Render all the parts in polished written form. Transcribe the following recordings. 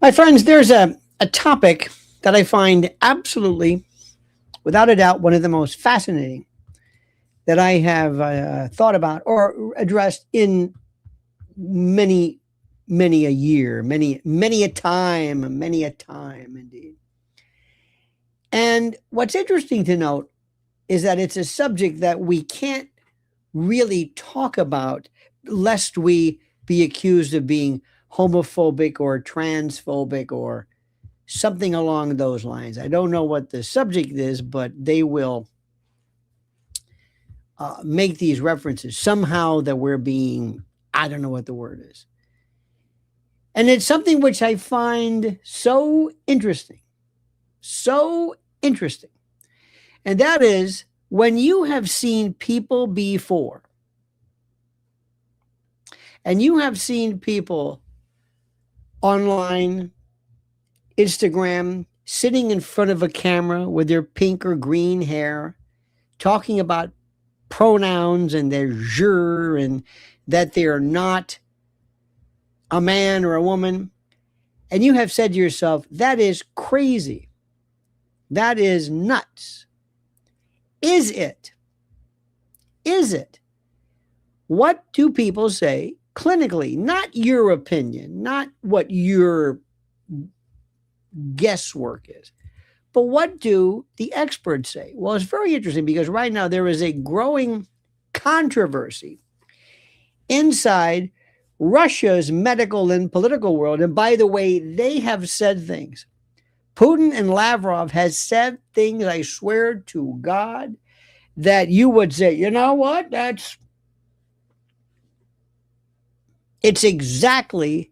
My friends, there's a topic that I find absolutely, without a doubt, one of the most fascinating that I have thought about or addressed in many, many a year, many a time indeed. And what's interesting to note is that it's a subject that we can't really talk about lest we be accused of being homophobic or transphobic or something along those lines. I don't know what the subject is, but they will make these references somehow that we're being, I don't know what the word is. And it's something which I find so interesting, so interesting. And that is when you have seen people before, and you have seen people online, Instagram, sitting in front of a camera with their pink or green hair, talking about pronouns and their je and that they are not a man or a woman. And you have said to yourself, that is crazy. That is nuts. Is it? Is it? What do people say clinically? Not your opinion, not what your guesswork is. But what do the experts say? Well, it's very interesting because right now there is a growing controversy inside Russia's medical and political world. And by the way, they have said things. Putin and Lavrov has said things, I swear to God, that you would say, you know what? It's exactly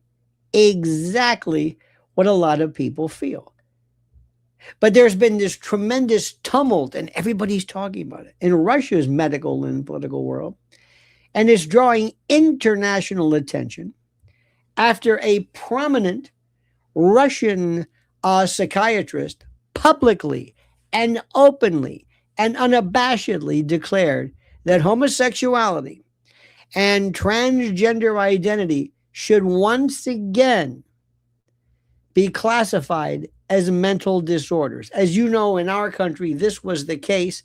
what a lot of people feel. But there's been this tremendous tumult, and everybody's talking about it in Russia's medical and political world. And it's drawing international attention after a prominent Russian psychiatrist publicly and openly and unabashedly declared that homosexuality and transgender identity should once again be classified as mental disorders. As you know, in our country, this was the case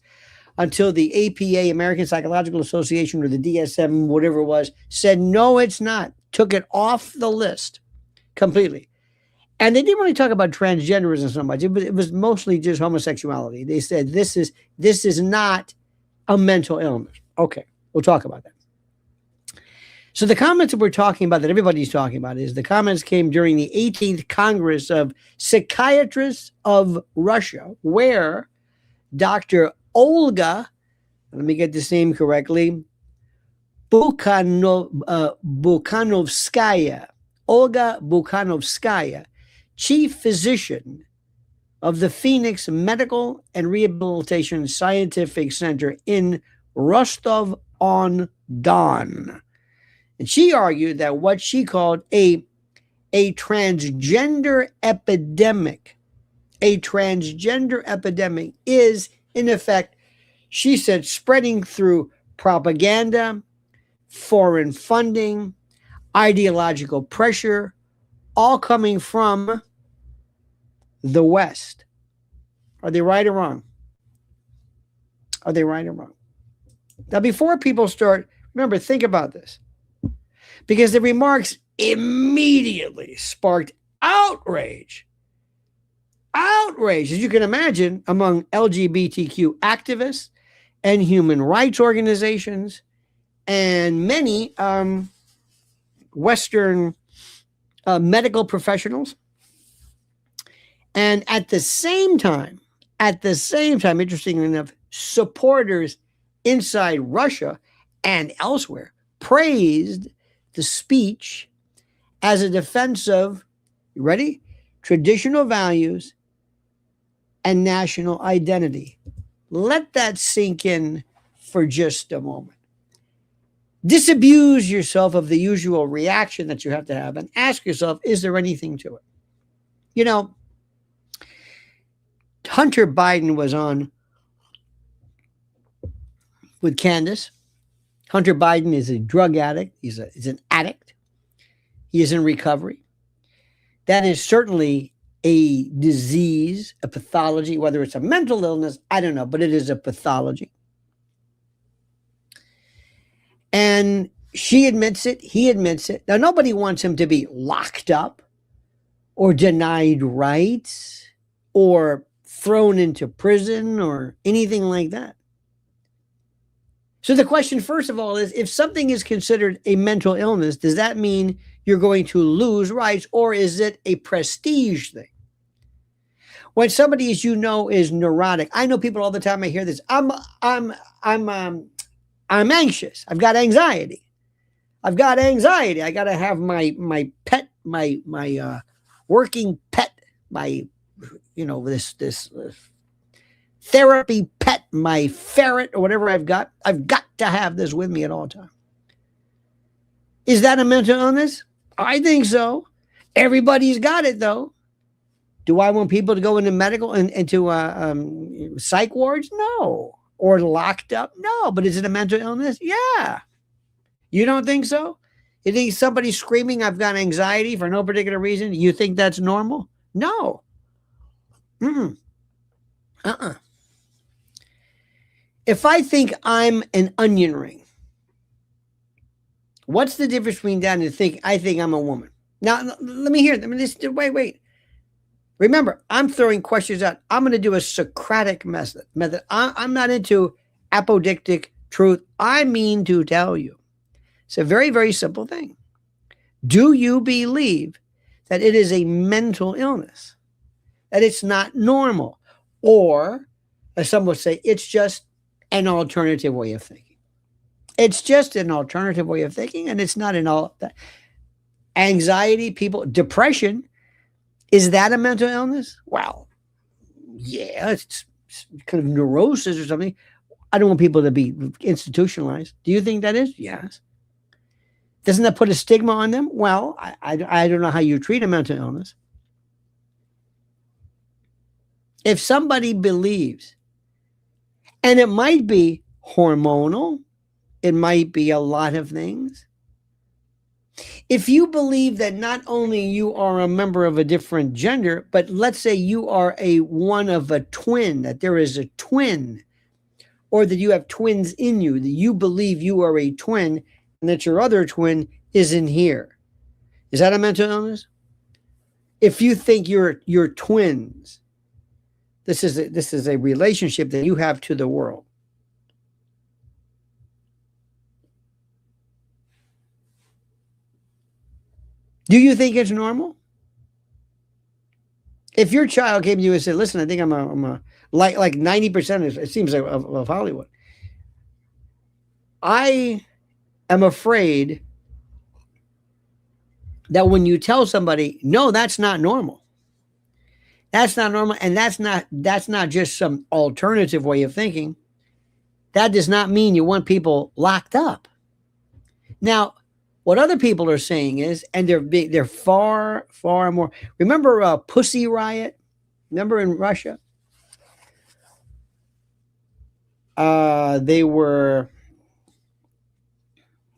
until the APA, American Psychological Association, or the DSM, whatever it was, said, no, it's not, took it off the list completely. And they didn't really talk about transgenderism so much. It was mostly just homosexuality. They said, this is not a mental illness. Okay, we'll talk about that. So the comments that we're talking about, that everybody's talking about, is the comments came during the 18th Congress of Psychiatrists of Russia, where Dr. Olga, let me get this name correctly, Bukhanovskaya, Olga Bukhanovskaya, chief physician of the Phoenix Medical and Rehabilitation Scientific Center in Rostov-on-Don. And she argued that what she called a transgender epidemic, is, in effect, she said, spreading through propaganda, foreign funding, ideological pressure, all coming from the West. Are they right or wrong? Are they right or wrong? Now, before people start, remember, think about this. Because the remarks immediately sparked outrage. Outrage, as you can imagine, among LGBTQ activists and human rights organizations and many Western medical professionals. And at the same time, interestingly enough, supporters inside Russia and elsewhere praised the speech as a defense of, you ready? Traditional values and national identity. Let that sink in for just a moment. Disabuse yourself of the usual reaction that you have to have and ask yourself, is there anything to it? You know, Hunter Biden was on with Candace. Hunter Biden is a drug addict. He's an addict. He is in recovery. that is certainly a disease, a pathology, whether it's a mental illness, I don't know, but it is a pathology. And she admits it, he admits it. Now, nobody wants him to be locked up or denied rights or thrown into prison or anything like that. So the question, first of all, is if something is considered a mental illness, does that mean you're going to lose rights, or is it a prestige thing? When somebody, as you know, is neurotic, I know people all the time. I hear this: I'm anxious. I've got anxiety. I got to have my pet, my working pet, my this therapy pet, my ferret or whatever I've got to have this with me at all times. Is that a mental illness? I think so. Everybody's got it, though. Do I want people to go into medical and into psych wards? No. Or locked up? No. But is it a mental illness? Yeah. You don't think so? You think somebody screaming, I've got anxiety for no particular reason, you think that's normal? No. If I think I'm an onion ring, what's the difference between that and I think I'm a woman? Now, let me hear it. Wait. Remember, I'm throwing questions out. I'm going to do a Socratic method. I'm not into apodictic truth. I mean to tell you. It's a very, very simple thing. Do you believe that it is a mental illness? That it's not normal? Or, as some would say, it's just an alternative way of thinking. It's just an alternative way of thinking, and it's not in all that. Anxiety, depression, is that a mental illness? Well, yeah, it's kind of neurosis or something. I don't want people to be institutionalized. Do you think that is? Yes. Doesn't that put a stigma on them? Well, I don't know how you treat a mental illness. If somebody believes, and it might be hormonal, it might be a lot of things. If you believe that not only you are a member of a different gender, but let's say you are one of a twin, that there is a twin, or that you have twins in you, that you believe you are a twin and that your other twin isn't here. Is that a mental illness? If you think you're twins, this is a relationship that you have to the world. Do you think it's normal? If your child came to you and said, listen, I think I'm a like 90% it seems like of Hollywood. I am afraid that when you tell somebody, no, that's not normal. That's not normal, and that's not just some alternative way of thinking. That does not mean you want people locked up. Now, what other people are saying is, and they're far, far more. Remember Pussy Riot? Remember in Russia? They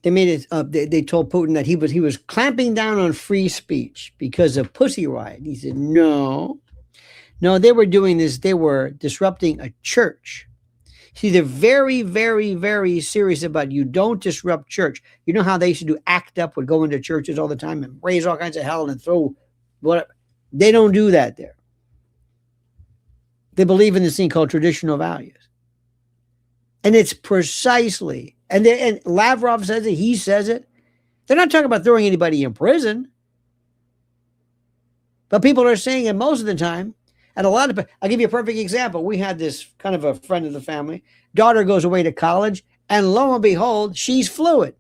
made it. They told Putin that he was clamping down on free speech because of Pussy Riot. He said, no, they were doing this. They were disrupting a church. See, they're very, very, very serious about you don't disrupt church. You know how they used to do ACT UP, would go into churches all the time and raise all kinds of hell and throw whatever. They don't do that there. They believe in this thing called traditional values. And it's precisely, and Lavrov says it, he says it. They're not talking about throwing anybody in prison. But people are saying it most of the time. And I'll give you a perfect example. We had this kind of a friend of the family. Daughter goes away to college, and lo and behold, she's fluid.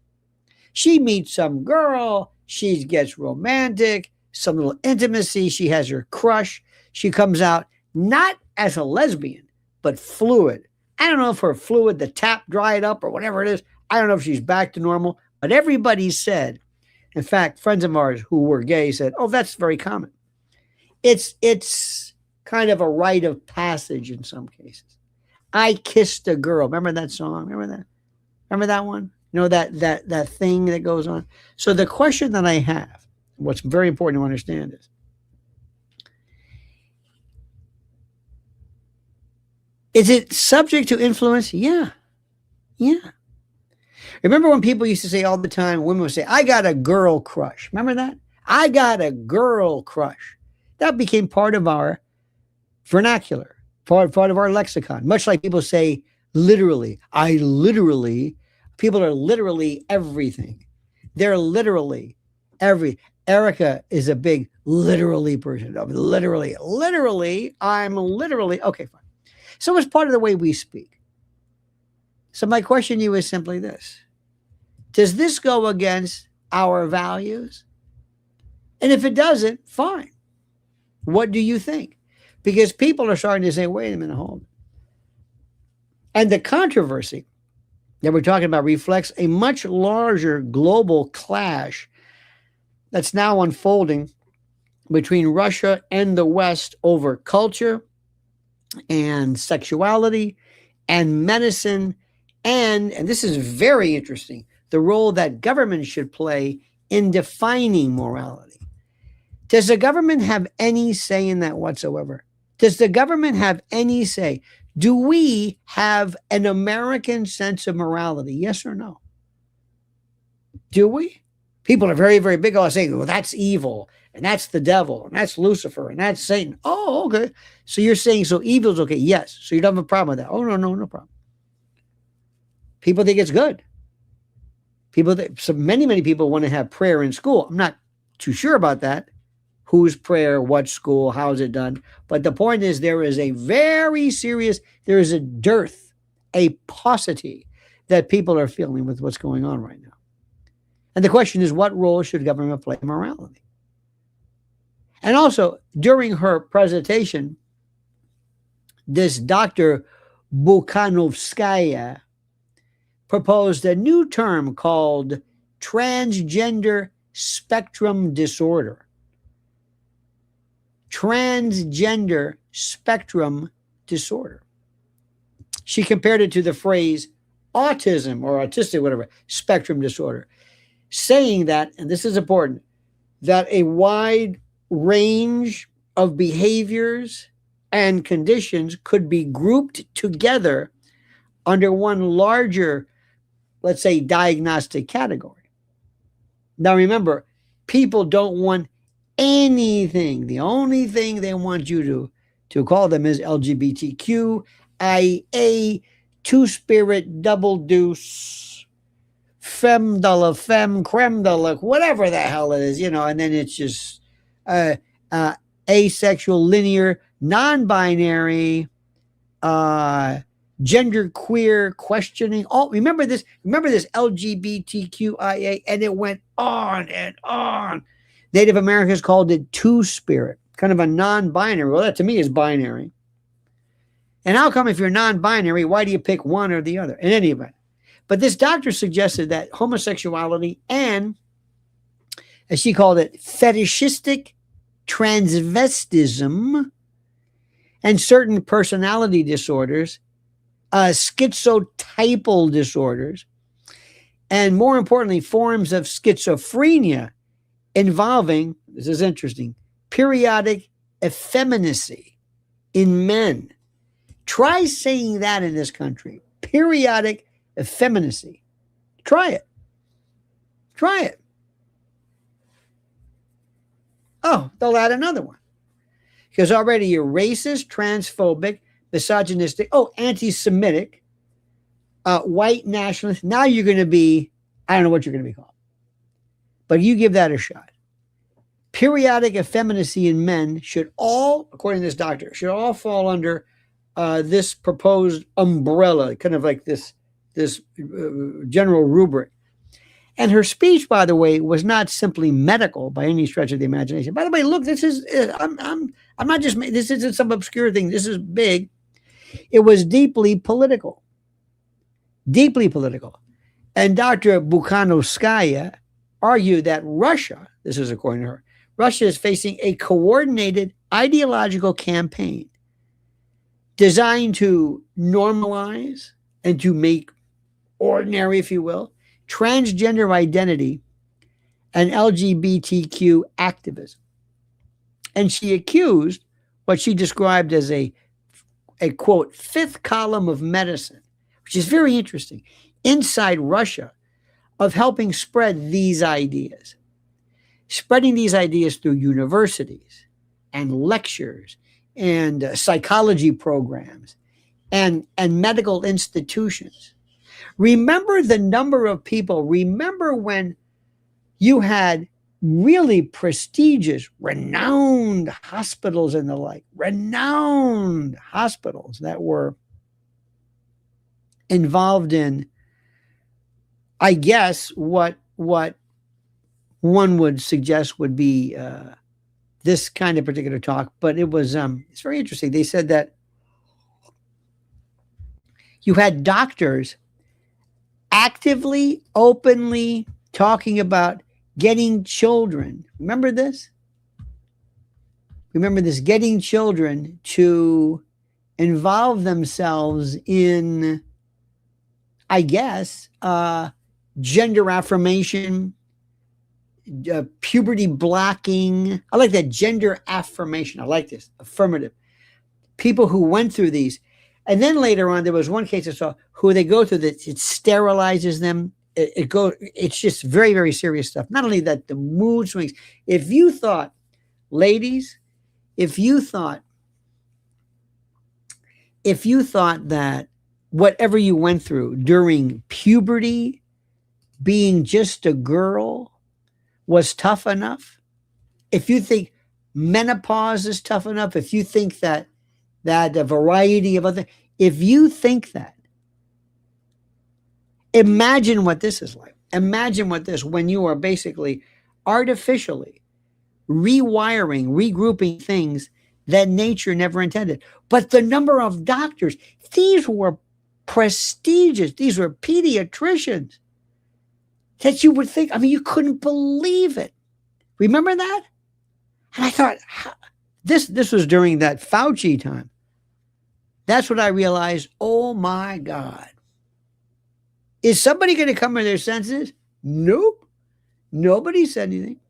She meets some girl. She gets romantic, some little intimacy. She has her crush. She comes out not as a lesbian, but fluid. I don't know if her fluid, the tap dried up or whatever it is. I don't know if she's back to normal. But everybody said, in fact, friends of ours who were gay said, oh, that's very common. It's kind of a rite of passage in some cases. I kissed a girl. Remember that song? Remember that one? You know, that thing that goes on. So the question that I have, what's very important to understand is, Is it subject to influence? Yeah. Yeah. Remember when people used to say all the time, women would say, I got a girl crush. Remember that? I got a girl crush. That became part of our vernacular, part of our lexicon. Much like people say, literally, people are literally everything. They're literally every. Erica is a big literally person. Literally, I'm literally. Okay, fine. So it's part of the way we speak. So my question to you is simply this. Does this go against our values? And if it doesn't, fine. What do you think? Because people are starting to say, wait a minute, hold on. And the controversy that we're talking about reflects a much larger global clash that's now unfolding between Russia and the West over culture and sexuality and medicine and this is very interesting, the role that government should play in defining morality. Does the government have any say in that whatsoever? Does the government have any say? Do we have an American sense of morality? Yes or no? Do we? People are very, very big on saying, well, that's evil, and that's the devil, and that's Lucifer, and that's Satan. Oh, okay. So you're saying, so evil's okay? Yes. So you don't have a problem with that? Oh, no problem. People think it's good. So many people want to have prayer in school. I'm not too sure about that. Whose prayer, what school, how is it done? But the point is there is a very serious, there is a dearth, a paucity that people are feeling with what's going on right now. And the question is, what role should government play in morality? And also, during her presentation, this Dr. Bukhanovskaya proposed a new term called transgender spectrum disorder. Transgender spectrum disorder. She compared it to the phrase autism or autistic, whatever, spectrum disorder, saying that, and this is important, that a wide range of behaviors and conditions could be grouped together under one larger, let's say, diagnostic category. Now remember, people don't want anything. The only thing they want you to call them is LGBTQ, IA, two-spirit, double deuce, femme de la femme, creme de la, whatever the hell it is, and then it's just asexual, linear, non-binary, gender queer, questioning. Oh, remember this LGBTQIA, and it went on and on. Native Americans called it two-spirit, kind of a non-binary. Well, that to me is binary. And how come if you're non-binary, why do you pick one or the other? In any event. But this doctor suggested that homosexuality and, as she called it, fetishistic transvestism and certain personality disorders, schizotypal disorders, and more importantly, forms of schizophrenia involving, this is interesting, periodic effeminacy in men. Try saying that in this country. Periodic effeminacy. Try it. Oh, they'll add another one. Because already you're racist, transphobic, misogynistic, anti-Semitic, white nationalist. Now you're going to be, I don't know what you're going to be called. But you give that a shot. Periodic effeminacy in men should all, according to this doctor, should all fall under this proposed umbrella, kind of like this general rubric. And her speech, by the way, was not simply medical by any stretch of the imagination. By the way, look, this is I'm not just, this isn't some obscure thing. This is big. It was deeply political. And Dr. Bukhanovskaya argued that Russia, this is according to her, Russia is facing a coordinated ideological campaign designed to normalize and to make ordinary, if you will, transgender identity and LGBTQ activism. And she accused what she described as a a quote, fifth column of medicine, which is very interesting, inside Russia, of helping spread these ideas, spreading these ideas through universities and lectures and psychology programs and medical institutions. Remember the number of people. Remember when you had really prestigious, renowned hospitals and the like, renowned hospitals that were involved in, I guess, what one would suggest would be this kind of particular talk, but it was it's very interesting. They said that you had doctors actively, openly talking about getting children. Remember this? Remember this, getting children to involve themselves in, I guess, gender affirmation, puberty blocking. I like that, gender affirmation. I like this, affirmative. People who went through these. And then later on, there was one case I saw who they go through that it sterilizes them. It's just very, very serious stuff. Not only that, the mood swings. If you thought, ladies, if you thought that whatever you went through during puberty, being just a girl, was tough enough, if you think menopause is tough enough, if you think that a variety of other, if you think that, imagine what this is like. Imagine what this, when you are basically artificially rewiring, regrouping things that nature never intended. But the number of doctors, these were prestigious, these were pediatricians that you would think, I mean, you couldn't believe it. Remember that? And I thought, this was during that Fauci time. That's what I realized. Oh my God. Is somebody going to come to their senses? Nope. Nobody said anything.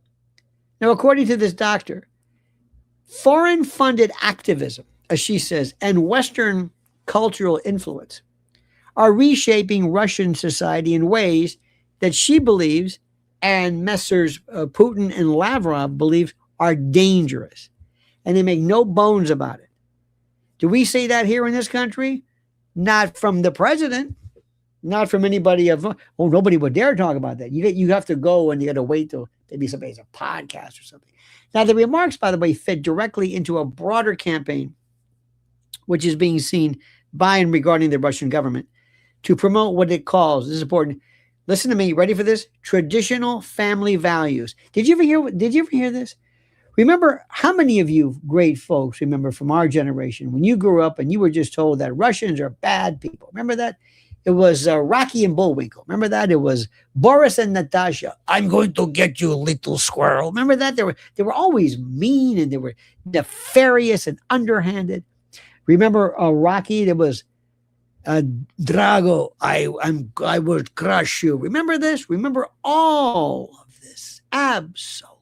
Now, according to this doctor, foreign funded activism, as she says, and Western cultural influence are reshaping Russian society in ways that she believes, and Messrs. Putin and Lavrov believe, are dangerous. And they make no bones about it. Do we say that here in this country? Not from the president, not from anybody nobody would dare talk about that. You have to go and you got to wait till maybe somebody's a podcast or something. Now, the remarks, by the way, fit directly into a broader campaign, which is being seen by and regarding the Russian government to promote what it calls, this is important, listen to me, ready for this? Traditional family values. Did you ever hear this? Remember, how many of you great folks remember from our generation when you grew up and you were just told that Russians are bad people? Remember that? It was Rocky and Bullwinkle. Remember that? It was Boris and Natasha. I'm going to get you, little squirrel. Remember that? They were always mean and they were nefarious and underhanded. Remember Rocky? There was Drago. I will crush you. Remember this? Remember all of this? Absolutely.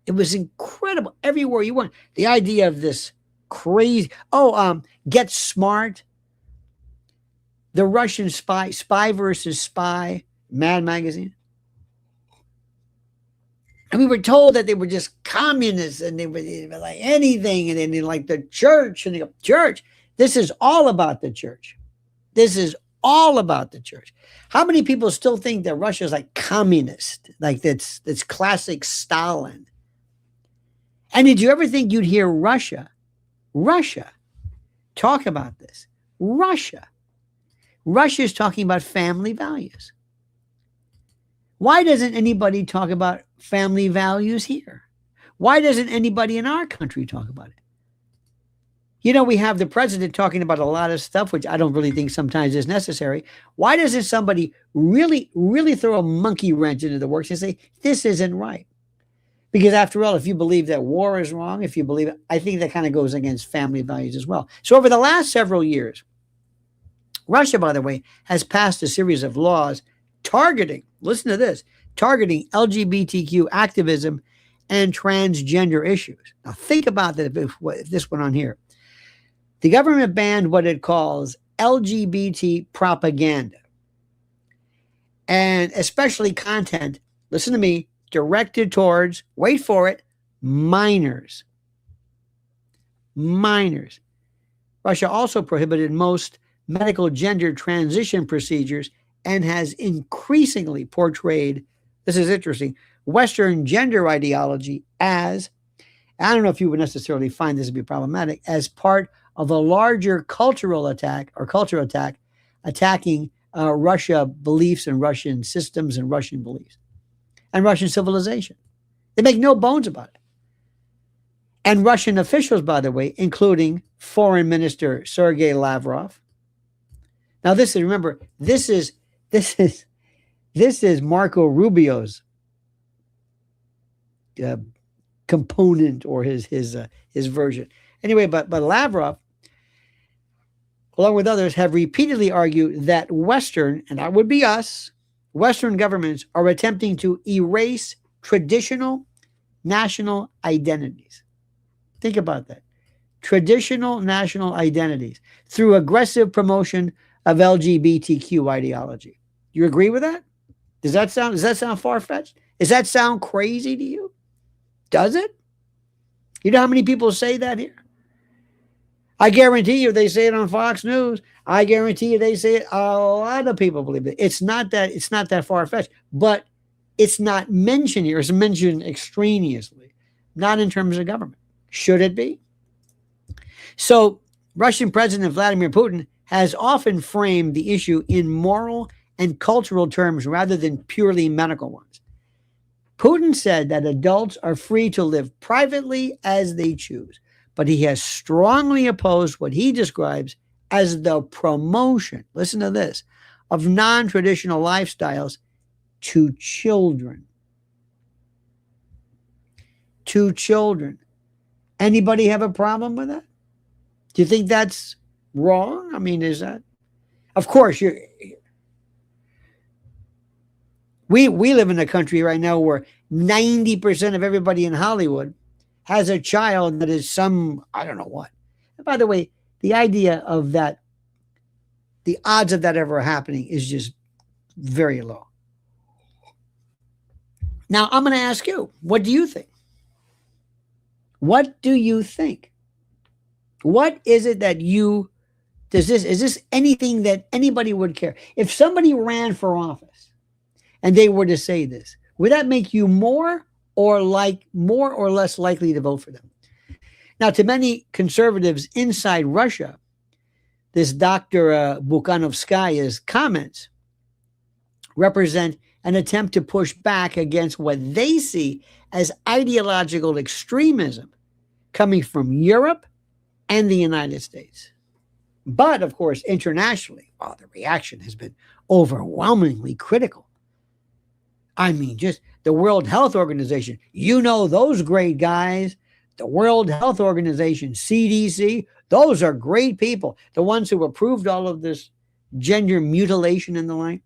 It was incredible everywhere you went. The idea of this crazy, Get Smart, the Russian Spy versus Spy, Mad Magazine. And we were told that they were just communists and they were like anything. And then they like the church and they go, church. This is all about the church. This is all about the church. How many people still think that Russia is like communist? Like that's classic Stalin. And did you ever think you'd hear Russia talk about this? Russia is talking about family values. Why doesn't anybody talk about family values here? Why doesn't anybody in our country talk about it? You know, we have the president talking about a lot of stuff, which I don't really think sometimes is necessary. Why doesn't somebody really, really throw a monkey wrench into the works and say, this isn't right? Because after all, if you believe that war is wrong, if you believe it, I think that kind of goes against family values as well. So over the last several years, Russia, by the way, has passed a series of laws targeting, listen to this, targeting LGBTQ activism and transgender issues. Now think about that if this went on here. The government banned what it calls LGBT propaganda, and especially content, listen to me, directed towards, wait for it, minors. Minors. Russia also prohibited most medical gender transition procedures and has increasingly portrayed, this is interesting, Western gender ideology as, I don't know if you would necessarily find this to be problematic, as part of a larger cultural attack or cultural attack attacking Russia beliefs and Russian systems and Russian beliefs and Russian civilization. They make no bones about it. And Russian officials, by the way, including Foreign Minister Sergey Lavrov. Now, this is, remember, this is Marco Rubio's component or his version. Anyway, but Lavrov, along with others, have repeatedly argued that Western, and that would be us, Western governments are attempting to erase traditional national identities. Think about that. Traditional national identities through aggressive promotion of LGBTQ ideology. You agree with that? Does that sound far-fetched? Does that sound crazy to you? Does it? You know how many people say that here? I guarantee you they say it on Fox News. I guarantee you they say it. A lot of people believe it. It's not that far-fetched, but it's not mentioned here. It's mentioned extraneously, not in terms of government. Should it be? So Russian President Vladimir Putin has often framed the issue in moral and cultural terms rather than purely medical ones. Putin said that adults are free to live privately as they choose, but he has strongly opposed what he describes as the promotion, listen to this, of non-traditional lifestyles to children. To children. Anybody have a problem with that? Do you think that's wrong? I mean, is that? Of course, we live in a country right now where 90% of everybody in Hollywood has a child that is some, I don't know what. And by the way, the idea of that, the odds of that ever happening is just very low. Now, I'm going to ask you, what do you think? What do you think? What is it that is this anything that anybody would care? If somebody ran for office and they were to say this, would that make you more or less likely to vote for them? Now, to many conservatives inside Russia, this Dr. Bukhanovskaya's comments represent an attempt to push back against what they see as ideological extremism coming from Europe and the United States. But, of course, internationally, the reaction has been overwhelmingly critical. I mean, just the World Health Organization, you know those great guys, the World Health Organization, CDC, those are great people, the ones who approved all of this gender mutilation and the like.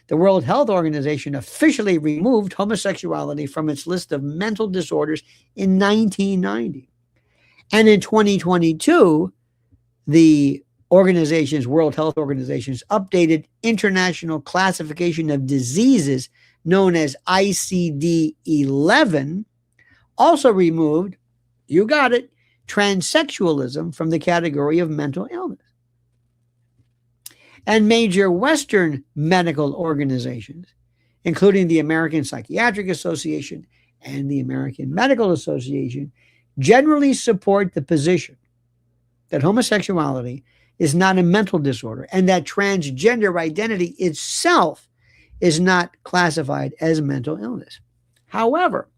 The World Health Organization officially removed homosexuality from its list of mental disorders in 1990. And in 2022, the World Health Organization's updated International Classification of Diseases, known as ICD-11, also removed, you got it, transsexualism from the category of mental illness. And major Western medical organizations, including the American Psychiatric Association and the American Medical Association, generally support the position that homosexuality is not a mental disorder and that transgender identity itself is not classified as mental illness. However,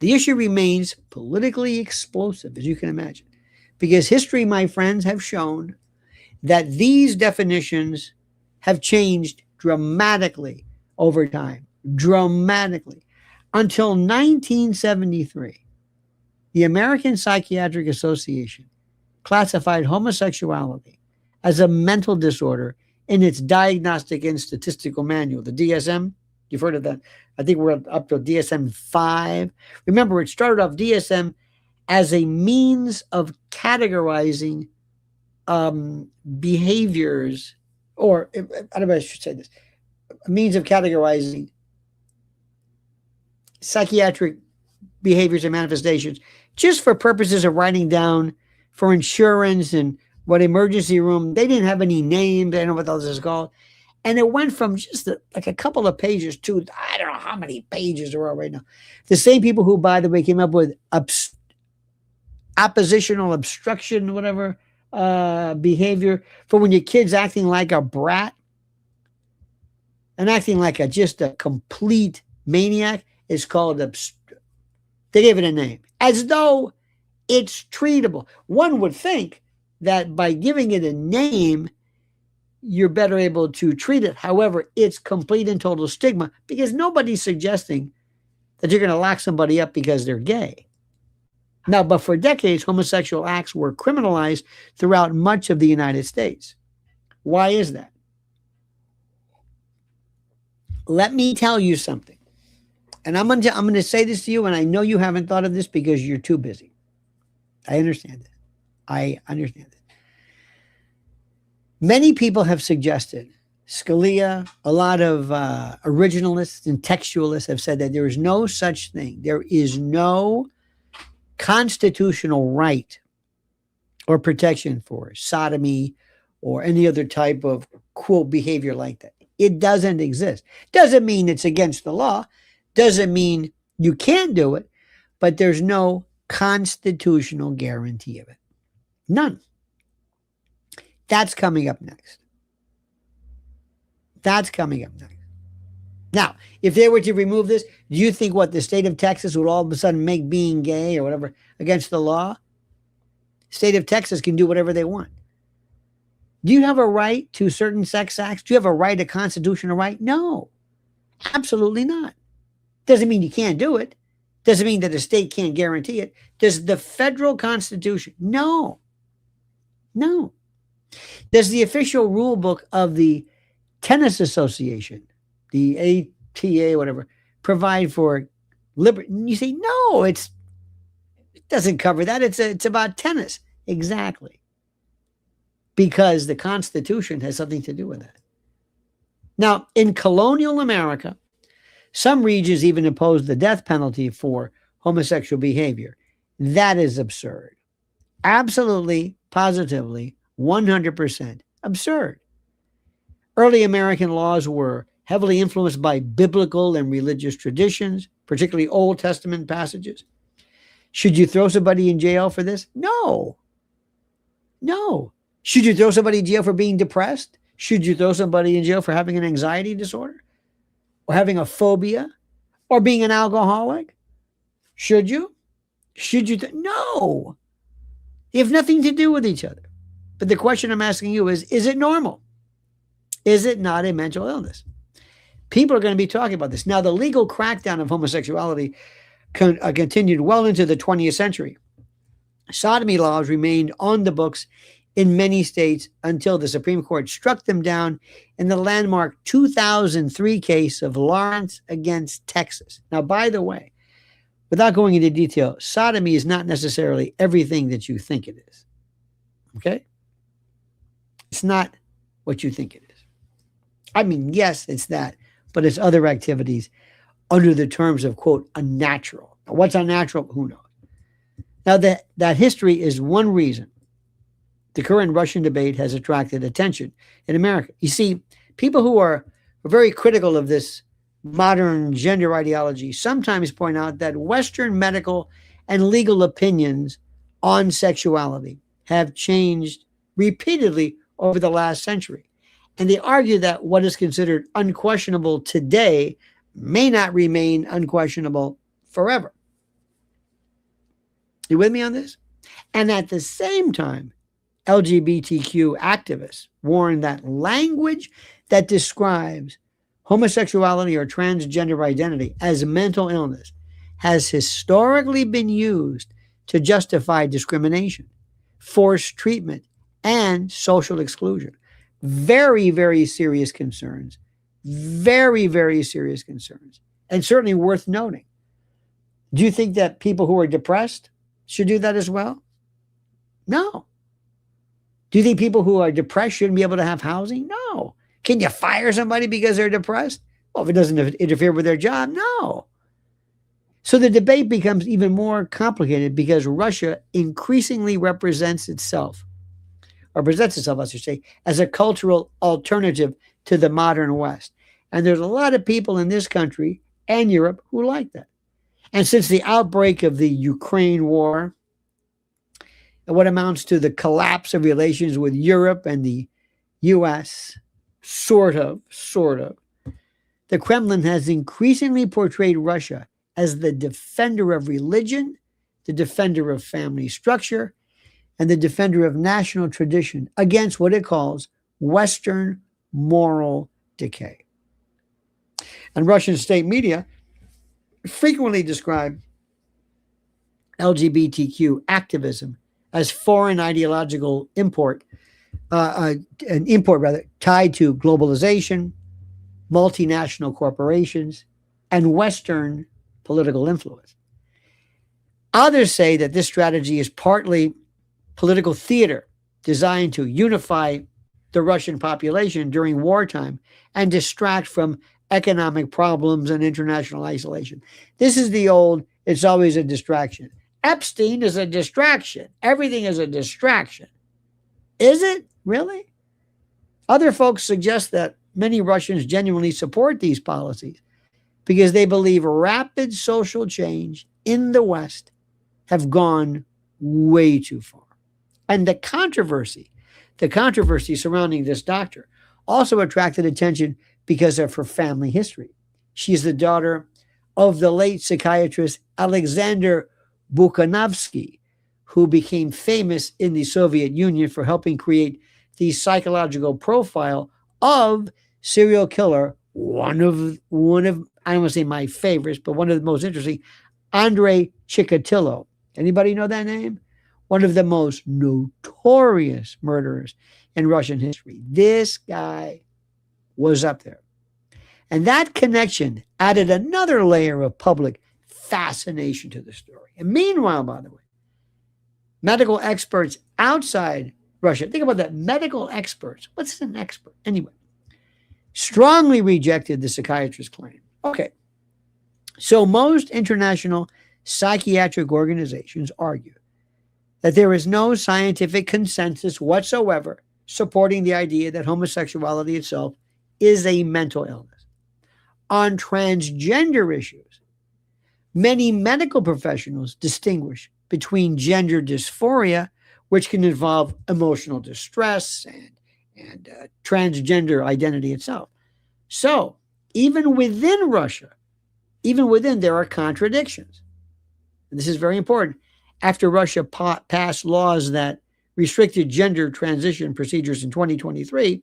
the issue remains politically explosive, as you can imagine, because history, my friends, have shown that these definitions have changed dramatically over time, dramatically. Until 1973, the American Psychiatric Association classified homosexuality as a mental disorder in its Diagnostic and Statistical Manual, the DSM. You've heard of that. I think we're up to DSM-5. Remember, it started off DSM as a means of categorizing behaviors, or I don't know if I should say this, a means of categorizing psychiatric behaviors and manifestations just for purposes of writing down for insurance and what emergency room. They didn't have any names. They don't know what else is called. And it went from just like a couple of pages to, I don't know how many pages there are right now. The same people who, by the way, came up with oppositional obstruction, whatever, behavior for when your kid's acting like a brat and acting like just a complete maniac is called they gave it a name, as though it's treatable. One would think that by giving it a name, you're better able to treat it. However, it's complete and total stigma because nobody's suggesting that you're going to lock somebody up because they're gay. Now, but for decades, homosexual acts were criminalized throughout much of the United States. Why is that? Let me tell you something. And I'm going to say this to you, and I know you haven't thought of this because you're too busy. I understand it. I understand it. Many people have suggested, Scalia, a lot of originalists and textualists have said that there is no such thing. There is no constitutional right or protection for sodomy or any other type of, quote, behavior like that. It doesn't exist. Doesn't mean it's against the law. Doesn't mean you can't do it, but there's no constitutional guarantee of it. None. That's coming up next. That's coming up next. Now, if they were to remove this, do you think the state of Texas would all of a sudden make being gay or whatever against the law? State of Texas can do whatever they want. Do you have a right to certain sex acts? Do you have a right, a constitutional right? No, absolutely not. Doesn't mean you can't do it. Doesn't mean that the state can't guarantee it. Does the federal constitution? No. No. Does the official rule book of the Tennis Association, the ATA, whatever, provide for liberty? You say, no, it doesn't cover that. It's about tennis. Exactly. Because the Constitution has something to do with that. Now, in colonial America, some regions even imposed the death penalty for homosexual behavior. That is absurd. Absolutely, positively, 100% absurd. Early American laws were heavily influenced by biblical and religious traditions, particularly Old Testament passages. Should you throw somebody in jail for this? No. No. Should you throw somebody in jail for being depressed? Should you throw somebody in jail for having an anxiety disorder? Or having a phobia? Or being an alcoholic? Should you? Should you? No. They have nothing to do with each other. But the question I'm asking you is it normal? Is it not a mental illness? People are going to be talking about this. Now, the legal crackdown of homosexuality continued well into the 20th century. Sodomy laws remained on the books in many states until the Supreme Court struck them down in the landmark 2003 case of Lawrence against Texas. Now, by the way, without going into detail, sodomy is not necessarily everything that you think it is. Okay? It's not what you think it is. I mean, yes, it's that, but it's other activities under the terms of, quote, unnatural. Now, what's unnatural? Who knows? Now, that history is one reason the current Russian debate has attracted attention in America. You see, people who are very critical of this modern gender ideology sometimes point out that Western medical and legal opinions on sexuality have changed repeatedly over the last century. And they argue that what is considered unquestionable today may not remain unquestionable forever. You with me on this? And at the same time, LGBTQ activists warn that language that describes homosexuality or transgender identity as mental illness has historically been used to justify discrimination, forced treatment, and social exclusion. Very, very serious concerns. Very, very serious concerns. And certainly worth noting. Do you think that people who are depressed should do that as well? No. Do you think people who are depressed shouldn't be able to have housing? No. Can you fire somebody because they're depressed? Well, if it doesn't interfere with their job, no. So the debate becomes even more complicated because Russia increasingly presents itself, I should say, as a cultural alternative to the modern West. And there's a lot of people in this country and Europe who like that. And since the outbreak of the Ukraine war, and what amounts to the collapse of relations with Europe and the US, sort of, the Kremlin has increasingly portrayed Russia as the defender of religion, the defender of family structure, and the defender of national tradition against what it calls Western moral decay. And Russian state media frequently describe LGBTQ activism as foreign ideological import tied to globalization, multinational corporations, and Western political influence. Others say that this strategy is partly political theater designed to unify the Russian population during wartime and distract from economic problems and international isolation. This is the old, it's always a distraction. Epstein is a distraction. Everything is a distraction. Is it? Really? Other folks suggest that many Russians genuinely support these policies because they believe rapid social change in the West have gone way too far. And the controversy surrounding this doctor also attracted attention because of her family history. She is the daughter of the late psychiatrist Alexander Bukhanovskaya, who became famous in the Soviet Union for helping create the psychological profile of serial killer, one of I don't want to say my favorites, but one of the most interesting, Andrei Chikatilo. Anybody know that name? One of the most notorious murderers in Russian history. This guy was up there. And that connection added another layer of public fascination to the story. And meanwhile, by the way, medical experts outside Russia, think about that, medical experts. What's an expert? Anyway, strongly rejected the psychiatrist claim. Okay, so most international psychiatric organizations argue that there is no scientific consensus whatsoever supporting the idea that homosexuality itself is a mental illness. On transgender issues, many medical professionals distinguish between gender dysphoria, which can involve emotional distress, and transgender identity itself. So, even within Russia, there are contradictions. And this is very important. After Russia passed laws that restricted gender transition procedures in 2023,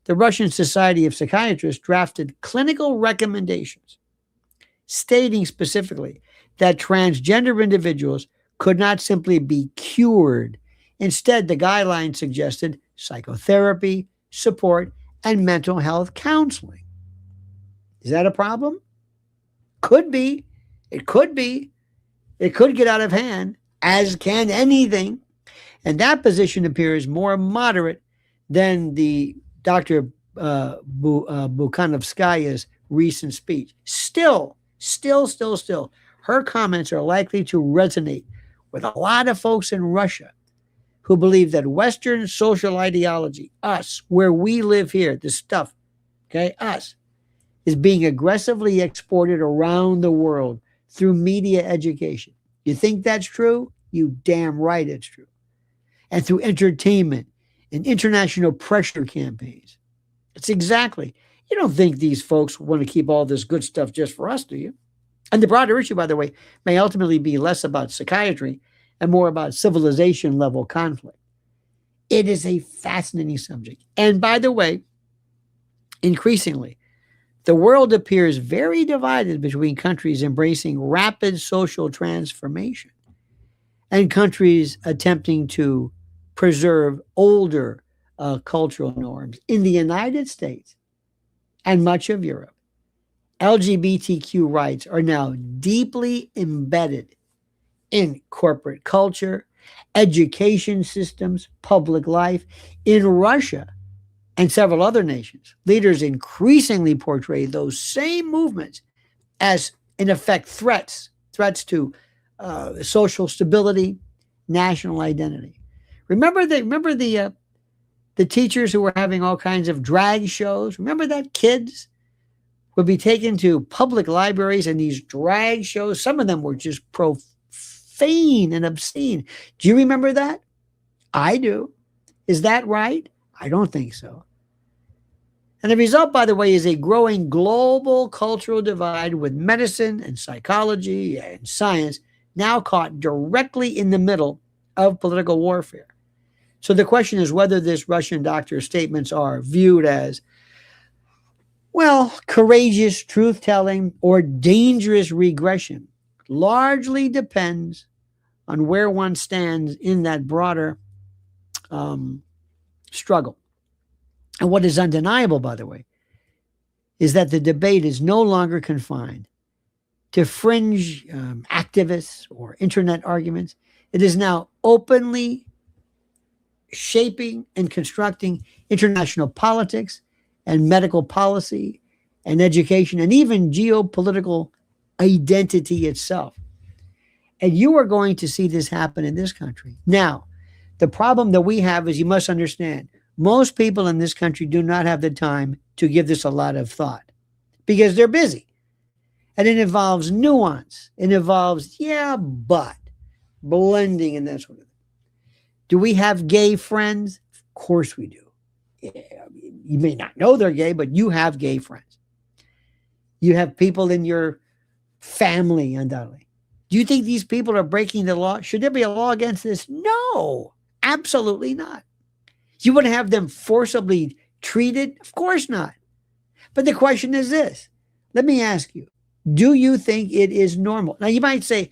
the Russian Society of Psychiatrists drafted clinical recommendations stating specifically that transgender individuals could not simply be cured. Instead, the guidelines suggested psychotherapy, support, and mental health counseling. Is that a problem? Could be. It could be. It could get out of hand, as can anything. And that position appears more moderate than the Dr. Bukhanovskaya's recent speech. Still, her comments are likely to resonate with a lot of folks in Russia who believe that Western social ideology, us, where we live here, the stuff, okay, us, is being aggressively exported around the world through media education. You think that's true? You damn right it's true. And through entertainment and international pressure campaigns. It's exactly. You don't think these folks want to keep all this good stuff just for us, do you? And the broader issue, by the way, may ultimately be less about psychiatry and more about civilization level conflict. It is a fascinating subject. And by the way, increasingly, the world appears very divided between countries embracing rapid social transformation and countries attempting to preserve older cultural norms. In the United States and much of Europe, LGBTQ rights are now deeply embedded in corporate culture, education systems, public life. In Russia and several other nations, leaders increasingly portray those same movements as, in effect, threats to social stability, national identity. Remember the teachers who were having all kinds of drag shows? Remember that kids would be taken to public libraries and these drag shows? Some of them were just profane and obscene. Do you remember that? I do. Is that right? I don't think so. And the result, by the way, is a growing global cultural divide with medicine and psychology and science now caught directly in the middle of political warfare. So the question is whether this Russian doctor's statements are viewed as, well, courageous truth-telling or dangerous regression. Largely depends on where one stands in that broader struggle. And what is undeniable, by the way, is that the debate is no longer confined to fringe activists or internet arguments. It is now openly shaping and constructing international politics and medical policy and education and even geopolitical identity itself. And you are going to see this happen in this country. Now, the problem that we have is, you must understand, most people in this country do not have the time to give this a lot of thought because they're busy. And it involves nuance. It involves, but blending and that sort of thing. Do we have gay friends? Of course we do. You may not know they're gay, but you have gay friends. You have people in your family, undoubtedly. Do you think these people are breaking the law? Should there be a law against this? No, absolutely not. You want to have them forcibly treated? Of course not. But the question is this. Let me ask you, do you think it is normal? Now, you might say,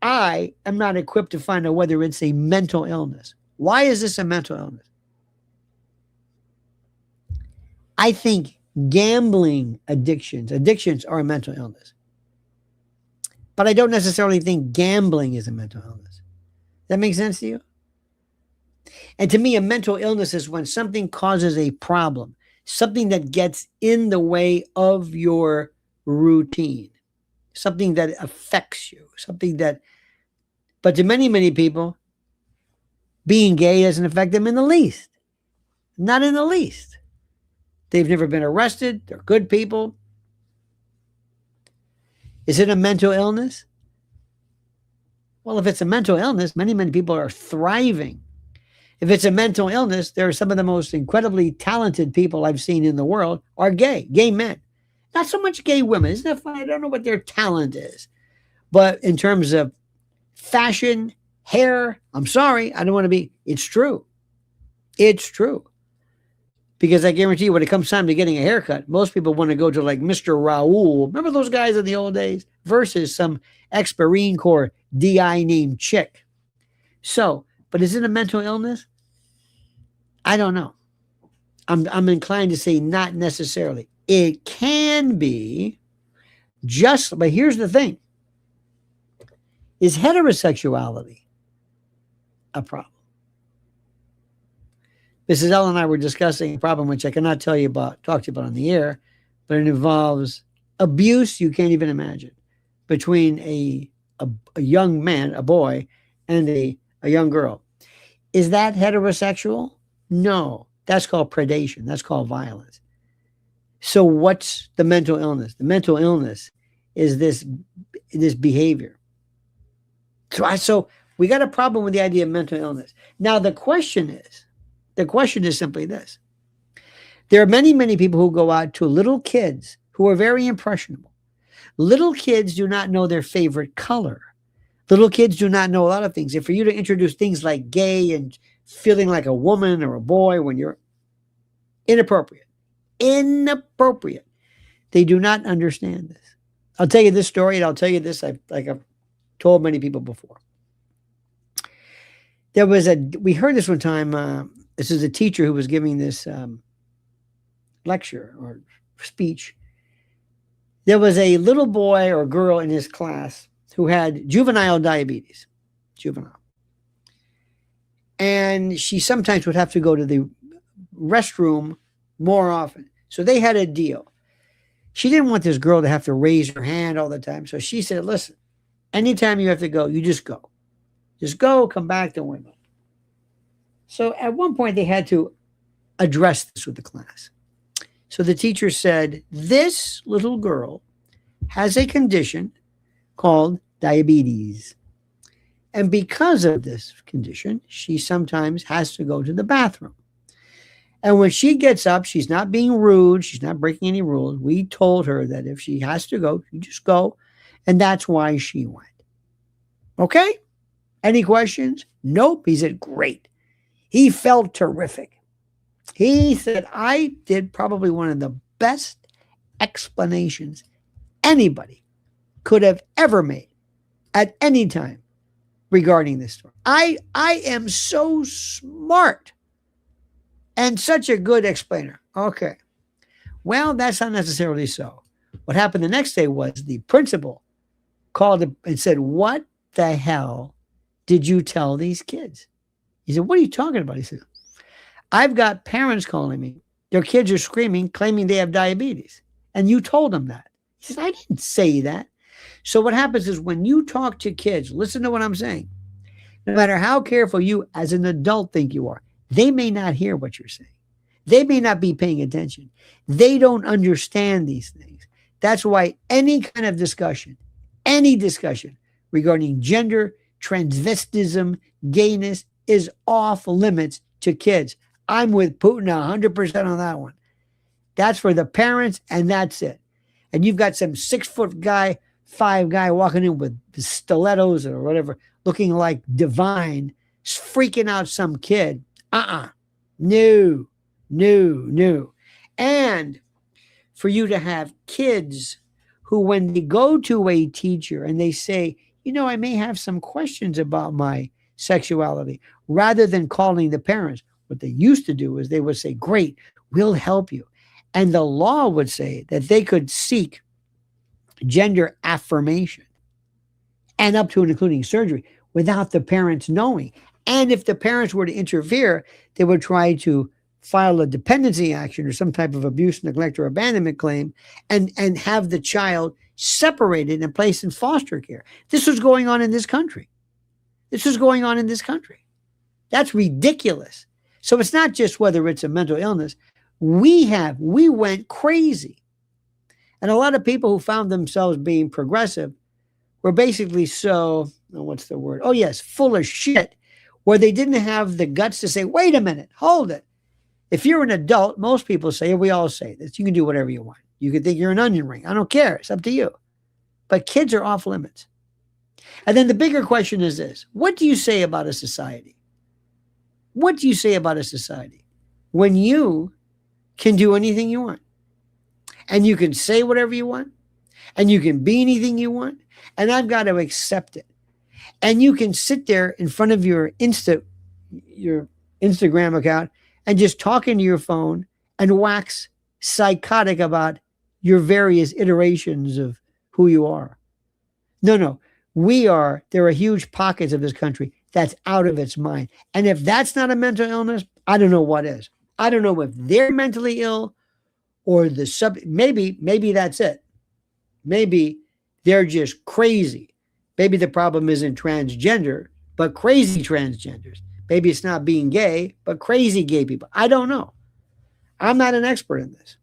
I am not equipped to find out whether it's a mental illness. Why is this a mental illness? I think gambling addictions are a mental illness. But I don't necessarily think gambling is a mental illness. That makes sense to you? And to me, a mental illness is when something causes a problem, something that gets in the way of your routine, something that affects you, but to many, many people, being gay doesn't affect them in the least. Not in the least. They've never been arrested. They're good people. Is it a mental illness? Well, if it's a mental illness, many, many people are thriving. If it's a mental illness, there are some of the most incredibly talented people I've seen in the world are gay men. Not so much gay women. Isn't that funny? I don't know what their talent is. But in terms of fashion, hair, I'm sorry, I don't want to be, it's true. It's true. Because I guarantee you, when it comes time to getting a haircut, most people want to go to like Mr. Raoul. Remember those guys in the old days? Versus some ex-Marine Corps DI named chick. So, but is it a mental illness? I don't know. I'm inclined to say not necessarily. It can be but here's the thing. Is heterosexuality a problem? Mrs. L and I were discussing a problem which I cannot talk to you about on the air, but it involves abuse you can't even imagine between a young man, a boy, and a young girl. Is that heterosexual? No. That's called predation. That's called violence. So what's the mental illness? The mental illness is this behavior. So we got a problem with the idea of mental illness. Now the question is simply this. There are many, many people who go out to little kids who are very impressionable. Little kids do not know their favorite color. Little kids do not know a lot of things. And for you to introduce things like gay and feeling like a woman or a boy when you're inappropriate, they do not understand this. I'll tell you this story, and I'll tell you this I've told many people before. We heard this one time. This is a teacher who was giving this lecture or speech. There was a little boy or girl in his class who had juvenile diabetes, juvenile. And she sometimes would have to go to the restroom more often. So they had a deal. She didn't want this girl to have to raise her hand all the time. So she said, listen, anytime you have to go, you just go. Just go, come back, don't worry about it. So at one point, they had to address this with the class. So the teacher said, this little girl has a condition called diabetes. And because of this condition, she sometimes has to go to the bathroom. And when she gets up, she's not being rude. She's not breaking any rules. We told her that if she has to go, you just go. And that's why she went. Okay? Any questions? Nope. He said, great. He felt terrific. He said, I did probably one of the best explanations anybody could have ever made at any time regarding this story. I am so smart and such a good explainer. Okay. Well, that's not necessarily so. What happened the next day was the principal called and said, what the hell did you tell these kids? He said, what are you talking about? He said, I've got parents calling me. Their kids are screaming, claiming they have diabetes. And you told them that. He said, I didn't say that. So what happens is when you talk to kids, listen to what I'm saying. No matter how careful you as an adult think you are, they may not hear what you're saying. They may not be paying attention. They don't understand these things. That's why any kind of discussion, any discussion regarding gender, transvestism, gayness is off limits to kids. I'm with Putin 100% on that one. That's for the parents, and that's it. And you've got some 6-foot guy, 5 guy walking in with stilettos or whatever, looking like divine, freaking out some kid. No. And for you to have kids who, when they go to a teacher and they say, you know, I may have some questions about my sexuality, rather than calling the parents, what they used to do is they would say, great, we'll help you. And the law would say that they could seek gender affirmation and up to and including surgery without the parents knowing. And if the parents were to interfere, they would try to file a dependency action or some type of abuse, neglect, or abandonment claim and have the child separated and placed in foster care. This was going on in this country. That's ridiculous. So it's not just whether it's a mental illness. We went crazy. And a lot of people who found themselves being progressive were basically full of shit, where they didn't have the guts to say, wait a minute, hold it. If you're an adult, most people say, we all say this, you can do whatever you want. You can think you're an onion ring. I don't care. It's up to you. But kids are off limits. And then the bigger question is this. What do you say about a society? What do you say about a society when you can do anything you want? And you can say whatever you want? And you can be anything you want? And I've got to accept it. And you can sit there in front of your Instagram account and just talk into your phone and wax psychotic about your various iterations of who you are. No. There are huge pockets of this country that's out of its mind. And if that's not a mental illness, I don't know what is. I don't know if they're mentally ill or maybe that's it. Maybe they're just crazy. Maybe the problem isn't transgender, but crazy transgenders. Maybe it's not being gay, but crazy gay people. I don't know. I'm not an expert in this.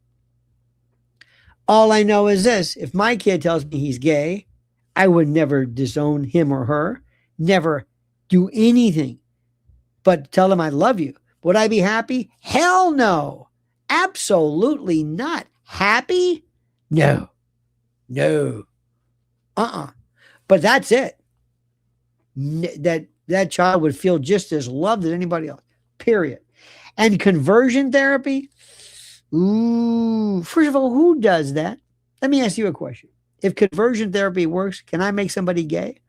All I know is this. If my kid tells me he's gay, I would never disown him or her, never do anything but tell him I love you. Would I be happy? Hell no. Absolutely not. Happy? No. But that's it. That child would feel just as loved as anybody else, period. And conversion therapy? Ooh, first of all, who does that? Let me ask you a question. If conversion therapy works, can I make somebody gay?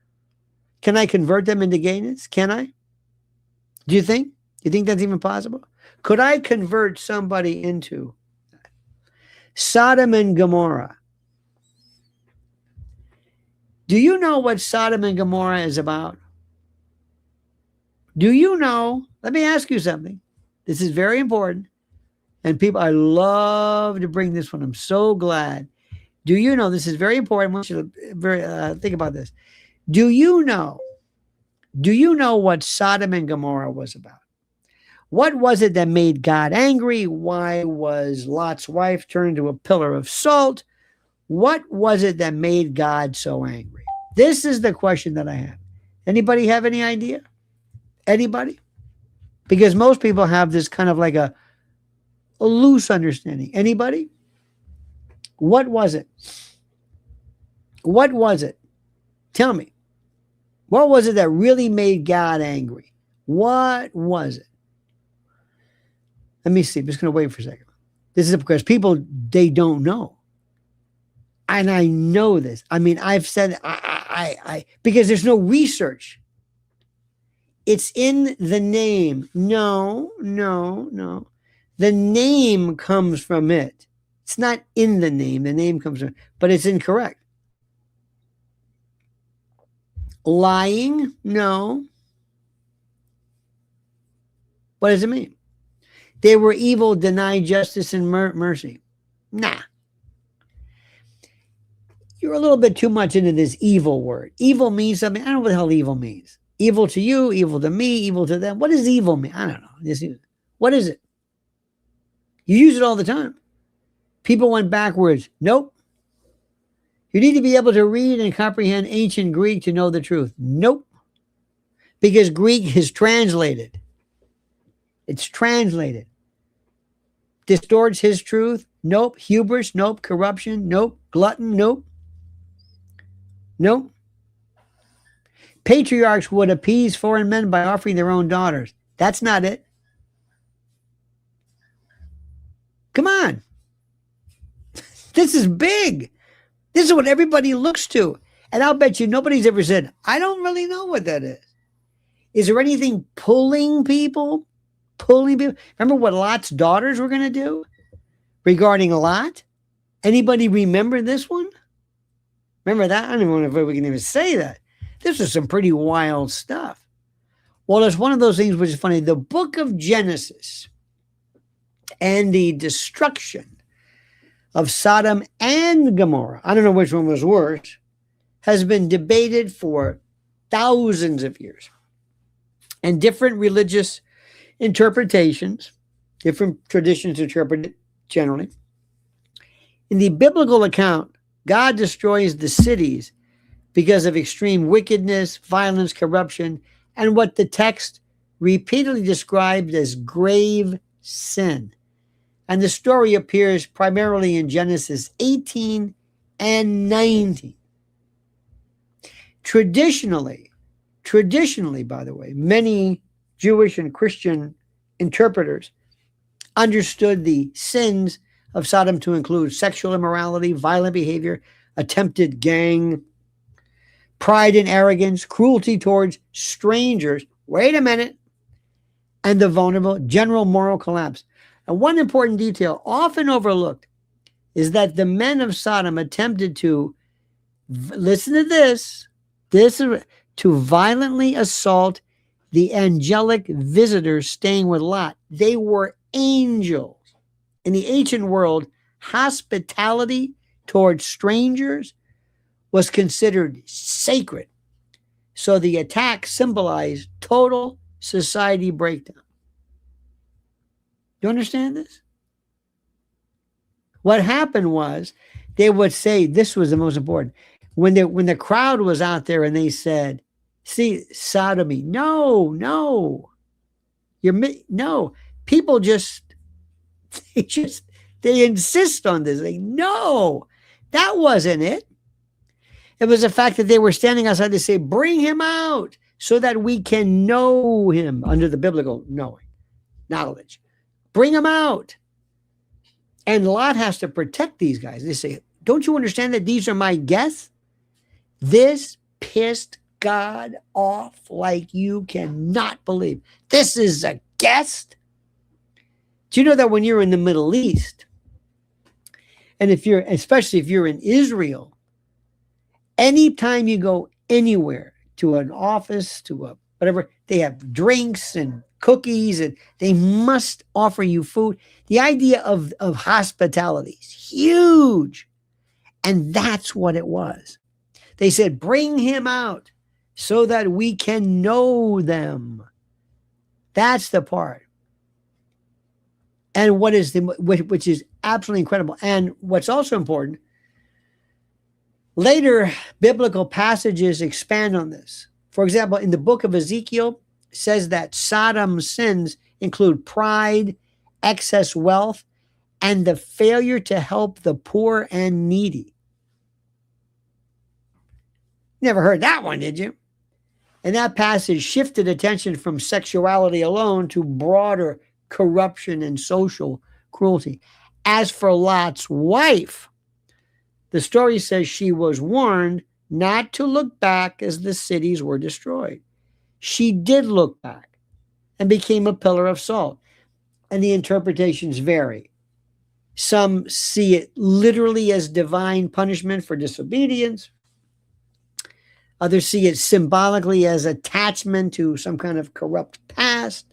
Can I convert them into gayness? Can I? Do you think? Do you think that's even possible? Could I convert somebody into Sodom and Gomorrah? Do you know what Sodom and Gomorrah is about? Do you know? Let me ask you something. This is very important. And people, I love to bring this one. I'm so glad. Do you know? This is very important. I want you to think about this. Do you know? Do you know what Sodom and Gomorrah was about? What was it that made God angry? Why was Lot's wife turned into a pillar of salt? What was it that made God so angry? This is the question that I have. Anybody have any idea? Anybody? Because most people have this kind of like a loose understanding. Anybody? What was it? What was it? Tell me. What was it that really made God angry? What was it? Let me see. I'm just going to wait for a second. This is because people, they don't know. And I know this. I mean, I've said, because there's no research. It's in the name. No. The name comes from it. It's not in the name. The name comes from it, but it's incorrect. Lying? No. What does it mean? They were evil, denied justice and mercy. Nah. You're a little bit too much into this evil word. Evil means something. I don't know what the hell evil means. Evil to you, evil to me, evil to them. What does evil mean? I don't know. What is it? You use it all the time. People went backwards. Nope. You need to be able to read and comprehend ancient Greek to know the truth. Nope. Because Greek is translated. It's translated. Distorts his truth. Nope. Hubris. Nope. Corruption. Nope. Glutton. Nope. Nope. Patriarchs would appease foreign men by offering their own daughters. That's not it. Come on. This is big. This is what everybody looks to. And I'll bet you nobody's ever said, I don't really know what that is. Is there anything pulling people? Pulling people? Remember what Lot's daughters were going to do regarding Lot? Anybody remember this one? Remember that? I don't even know if we can even say that. This was some pretty wild stuff. Well, it's one of those things which is funny. The book of Genesis and the destruction of Sodom and Gomorrah, I don't know which one was worse, has been debated for thousands of years. And different religious interpretations, different traditions interpret it generally. In the biblical account, God destroys the cities because of extreme wickedness, violence, corruption, and what the text repeatedly described as grave sin. And the story appears primarily in Genesis 18 and 19. Traditionally, by the way, many Jewish and Christian interpreters understood the sins of Sodom to include sexual immorality, violent behavior, attempted gang, pride and arrogance, cruelty towards strangers, wait a minute, and the vulnerable, general moral collapse. And one important detail often overlooked is that the men of Sodom attempted to, listen to this, to violently assault the angelic visitors staying with Lot. They were angels. In the ancient world, hospitality towards strangers was considered sacred. So the attack symbolized total society breakdown. You understand this? What happened was they would say, this was the most important. When the crowd was out there and they said, see, sodomy, no. People they insist on this. Like, no, that wasn't it. It was the fact that they were standing outside to say, bring him out so that we can know him under the biblical knowledge. Bring him out. And Lot has to protect these guys. They say, don't you understand that these are my guests? This pissed God off like you cannot believe. This is a guest. Do you know that when you're in the Middle East, and especially if you're in Israel, Anytime you go anywhere, to an office, to a whatever, they have drinks and cookies, and they must offer you food. The idea of hospitality is huge. And that's what it was. They said, bring him out so that we can know them. That's the part. And which is absolutely incredible. And what's also important, later biblical passages expand on this. For example, in the book of Ezekiel, it says that Sodom's sins include pride, excess wealth, and the failure to help the poor and needy. Never heard that one, did you? And that passage shifted attention from sexuality alone to broader corruption and social cruelty. As for Lot's wife, the story says she was warned not to look back as the cities were destroyed. She did look back and became a pillar of salt. And the interpretations vary. Some see it literally as divine punishment for disobedience. Others see it symbolically as attachment to some kind of corrupt past.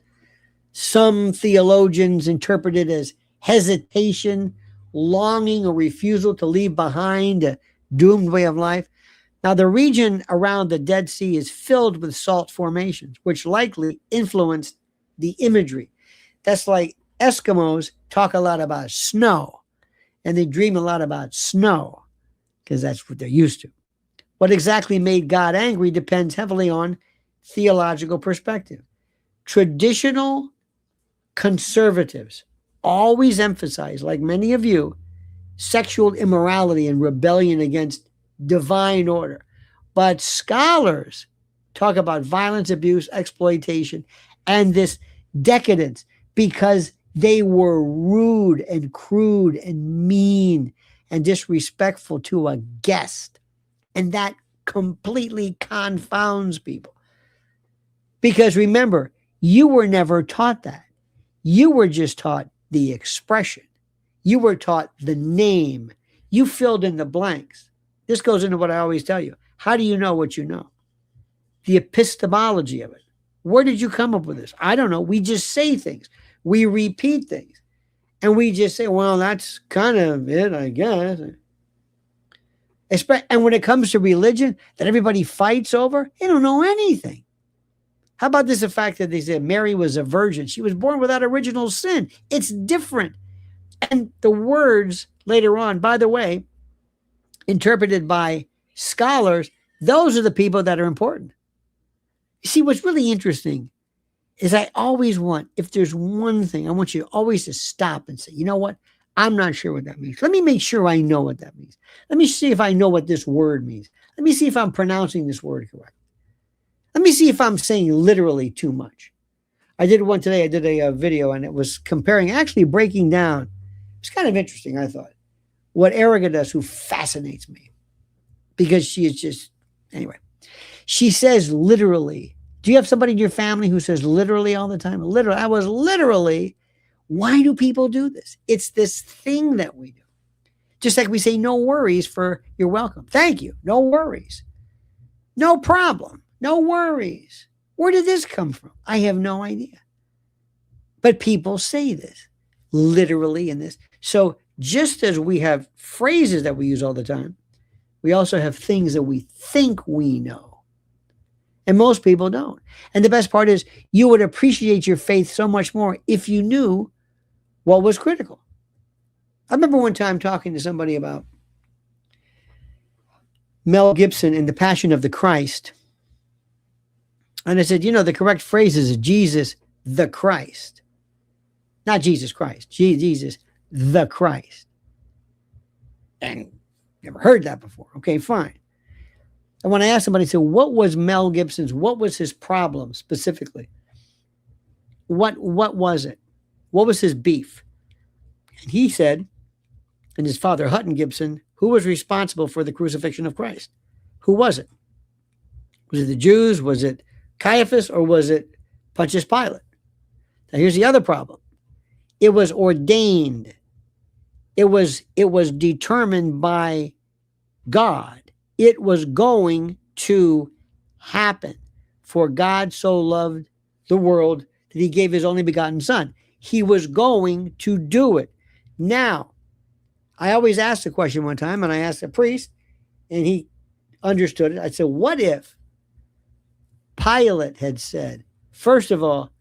Some theologians interpret it as hesitation, longing, or refusal to leave behind a doomed way of life. Now, the region around the Dead Sea is filled with salt formations, which likely influenced the imagery. That's like Eskimos talk a lot about snow, and they dream a lot about snow because that's what they're used to. What exactly made God angry depends heavily on theological perspective. Traditional conservatives always emphasize, like many of you, sexual immorality and rebellion against divine order. But scholars talk about violence, abuse, exploitation, and this decadence because they were rude and crude and mean and disrespectful to a guest. And that completely confounds people. Because remember, you were never taught that. You were just taught the expression. You were taught the name. You filled in the blanks. This goes into what I always tell you. How do you know what you know? The epistemology of it. Where did you come up with this? I don't know. We just say things. We repeat things. And we just say, well, that's kind of it, I guess. And when it comes to religion that everybody fights over, they don't know anything. How about this, the fact that they said Mary was a virgin? She was born without original sin. It's different. And the words later on, by the way, interpreted by scholars, those are the people that are important. You see, what's really interesting is I always want, if there's one thing, I want you always to stop and say, you know what? I'm not sure what that means. Let me make sure I know what that means. Let me see if I know what this word means. Let me see if I'm pronouncing this word correct. Let me see if I'm saying literally too much. I did one today. I did a video, and it was comparing, actually breaking down. It's kind of interesting, I thought, what Erica does, who fascinates me. Because she is just, anyway. She says literally. Do you have somebody in your family who says literally all the time? Literally. I was literally. Why do people do this? It's this thing that we do. Just like we say, no worries for you're welcome. Thank you. No worries. No problem. No worries. Where did this come from? I have no idea. But people say this literally in this. So just as we have phrases that we use all the time, we also have things that we think we know. And most people don't. And the best part is you would appreciate your faith so much more if you knew what was critical. I remember one time talking to somebody about Mel Gibson in The Passion of the Christ. And I said, the correct phrase is Jesus the Christ. Not Jesus Christ. Jesus the Christ. And never heard that before. Okay, fine. And when I asked somebody, I said, what was his problem specifically? What was it? What was his beef? And he said, and his father, Hutton Gibson, who was responsible for the crucifixion of Christ? Who was it? Was it the Jews? Was it Caiaphas? Or was it Pontius Pilate? Now here's the other problem. It was ordained. It was determined by God. It was going to happen. For God so loved the world that he gave his only begotten son. He was going to do it. Now, I always asked the question one time, and I asked a priest, and he understood it. I said, what if Pilate had said, first of all,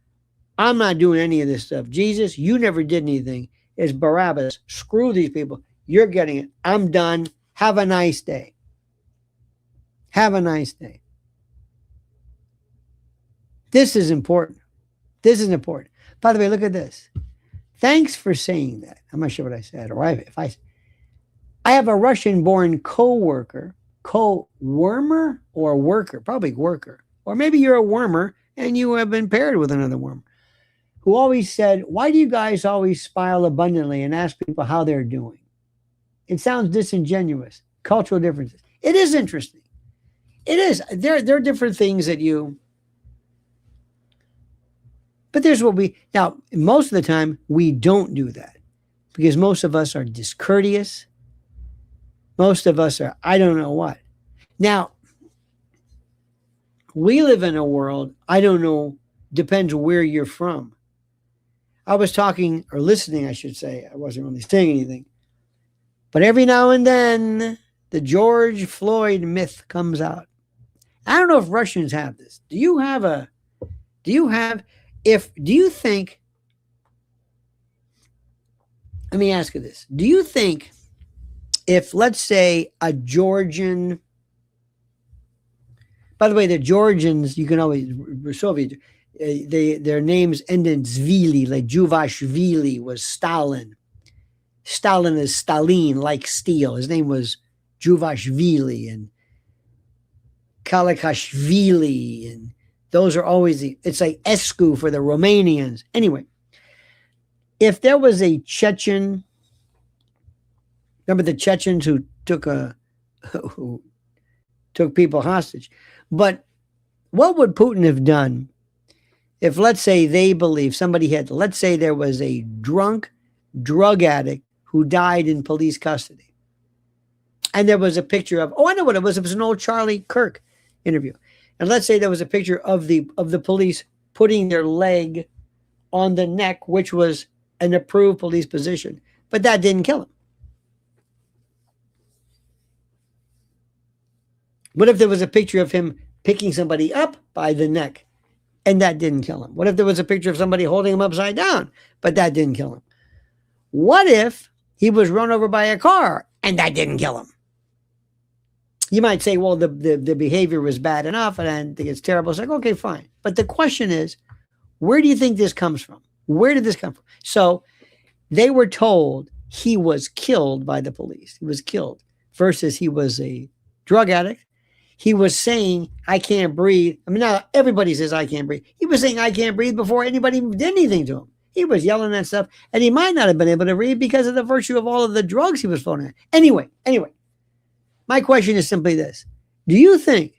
I'm not doing any of this stuff. Jesus, you never did anything. It's Barabbas. Screw these people. You're getting it. I'm done. Have a nice day. Have a nice day. This is important. This is important. By the way, look at this. Thanks for saying that. I'm not sure what I said. Or I have a Russian-born co-worker, co-wormer or worker, probably worker. Or maybe you're a wormer and you have been paired with another wormer, who always said, why do you guys always smile abundantly and ask people how they're doing? It sounds disingenuous. Cultural differences. It is interesting. It is. There are different things that you... But there's what we... Now, most of the time, we don't do that. Because most of us are discourteous. Most of us are, I don't know what. Now, we live in a world, I don't know, depends where you're from. I was talking, or listening, I should say. I wasn't really saying anything. But every now and then, the George Floyd myth comes out. I don't know if Russians have this. Do you think, let me ask you this. Do you think if, let's say, a Georgian, by the way, the Georgians, you can always, Soviet, their names end in Zvili, like Juvashvili was Stalin. Stalin is Stalin, like steel. His name was Juvashvili and Kalikashvili, and those are always, it's like Escu for the Romanians. Anyway, if there was a Chechen, remember the Chechens who took people hostage? But what would Putin have done if, let's say, they believe somebody had, let's say there was a drunk drug addict who died in police custody. And there was a picture of, I know what it was. It was an old Charlie Kirk interview. And let's say there was a picture of the police putting their leg on the neck, which was an approved police position. But that didn't kill him. What if there was a picture of him picking somebody up by the neck and that didn't kill him? What if there was a picture of somebody holding him upside down, but that didn't kill him? What if he was run over by a car and that didn't kill him? You might say, well, the behavior was bad enough and I think it's terrible. It's like, okay, fine. But the question is, where do you think this comes from? Where did this come from? So they were told he was killed by the police. He was killed versus he was a drug addict. He was saying, I can't breathe. I mean, now everybody says I can't breathe. He was saying I can't breathe before anybody did anything to him. He was yelling that stuff, and he might not have been able to breathe because of the virtue of all of the drugs he was floating in. Anyway, my question is simply this. Do you think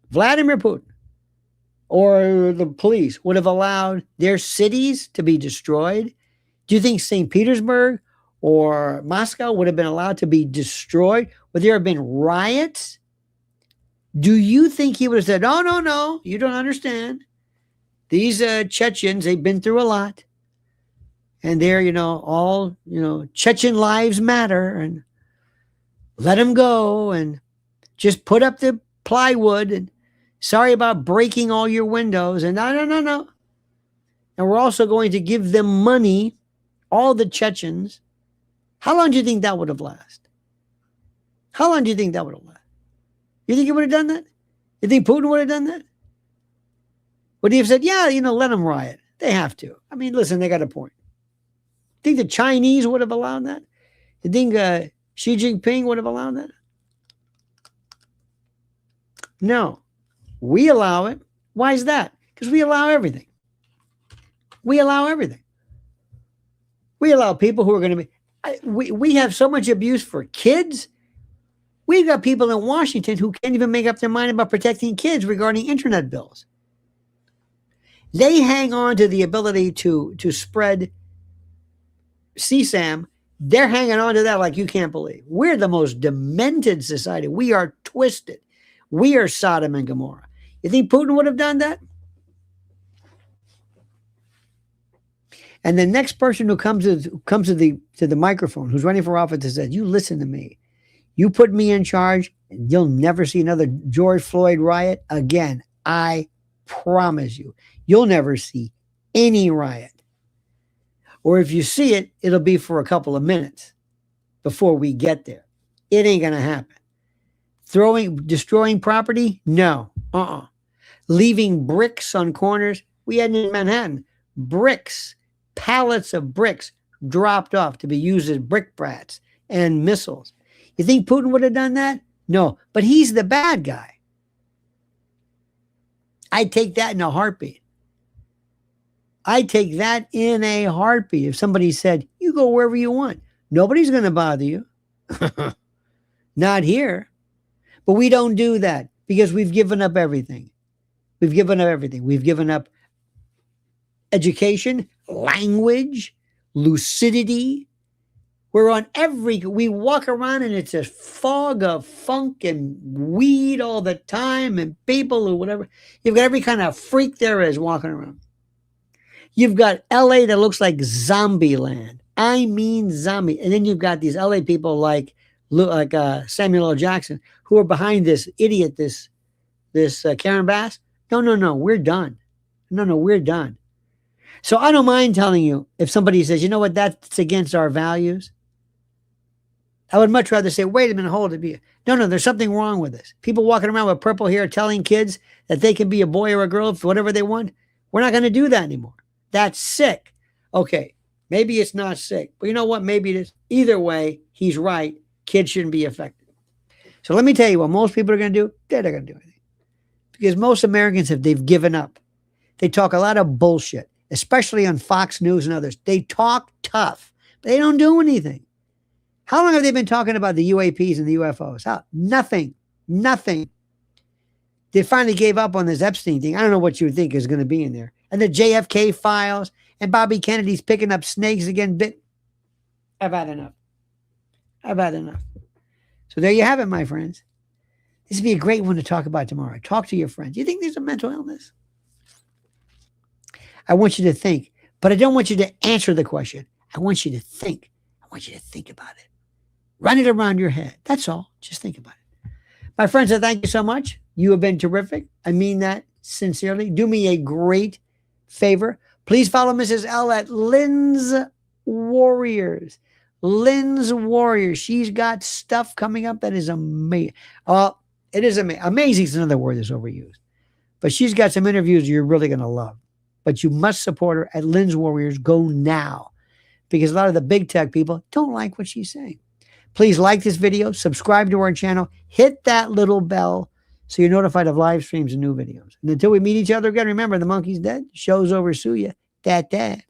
Vladimir Putin or the police would have allowed their cities to be destroyed? Do you think St. Petersburg or Moscow would have been allowed to be destroyed? Would there have been riots? Do you think he would have said, no, you don't understand. These Chechens, they've been through a lot. And they're, all, Chechen lives matter. And let them go and just put up the plywood. And sorry about breaking all your windows. And no. And we're also going to give them money, all the Chechens. How long do you think that would have lasted? How long do you think that would have lasted? You think he would have done that? You think Putin would have done that? Would he have said, yeah, let them riot? They have to. I mean, listen, they got a point. Think the Chinese would have allowed that? You think Xi Jinping would have allowed that? No. We allow it. Why is that? Because we allow everything. We allow everything. We allow people who are going to be... We have so much abuse for kids. We've got people in Washington who can't even make up their mind about protecting kids regarding internet bills. They hang on to the ability to spread CSAM They're hanging on to that like you can't believe. We're the most demented society. We are twisted. We are Sodom and Gomorrah. You think Putin would have done that? And the next person who comes to the microphone, who's running for office, says, "You listen to me. You put me in charge, and you'll never see another George Floyd riot again. I promise you. You'll never see any riot. Or if you see it, it'll be for a couple of minutes before we get there. It ain't going to happen. Destroying property? No. Leaving bricks on corners? We had in Manhattan. Bricks, pallets of bricks dropped off to be used as brickbats and missiles. You think Putin would have done that? No, but he's the bad guy. I'd take that in a heartbeat. I'd take that in a heartbeat if somebody said, you go wherever you want. Nobody's going to bother you. Not here. But we don't do that because we've given up everything. We've given up everything. We've given up education, language, lucidity. We walk around and it's a fog of funk and weed all the time and people or whatever. You've got every kind of freak there is walking around. You've got LA that looks like zombie land. I mean zombie. And then you've got these LA people like Samuel L. Jackson who are behind this idiot, this Karen Bass. No, we're done. No, we're done. So I don't mind telling you if somebody says, you know what, that's against our values. I would much rather say, wait a minute, hold it. No, there's something wrong with this. People walking around with purple hair telling kids that they can be a boy or a girl for whatever they want. We're not going to do that anymore. That's sick. Okay, maybe it's not sick, but you know what? Maybe it is. Either way, he's right. Kids shouldn't be affected. So let me tell you what most people are going to do. They're not going to do anything. Because most Americans they've given up. They talk a lot of bullshit, especially on Fox News and others. They talk tough, but they don't do anything. How long have they been talking about the UAPs and the UFOs? Nothing. They finally gave up on this Epstein thing. I don't know what you would think is going to be in there. And the JFK files and Bobby Kennedy's picking up snakes again. I've had enough. So there you have it, my friends. This would be a great one to talk about tomorrow. Talk to your friends. You think there's a mental illness? I want you to think, but I don't want you to answer the question. I want you to think. I want you to think about it. Run it around your head. That's all. Just think about it. My friends, I thank you so much. You have been terrific. I mean that sincerely. Do me a great favor. Please follow Mrs. L at Lynn's Warriors. Lynn's Warriors. She's got stuff coming up that is amazing. It is amazing. Amazing is another word that's overused. But she's got some interviews you're really going to love. But you must support her at Lynn's Warriors. Go now. Because a lot of the big tech people don't like what she's saying. Please like this video, subscribe to our channel, hit that little bell so you're notified of live streams and new videos. And until we meet each other again, remember, the monkey's dead. Show's over, sue ya. Dat.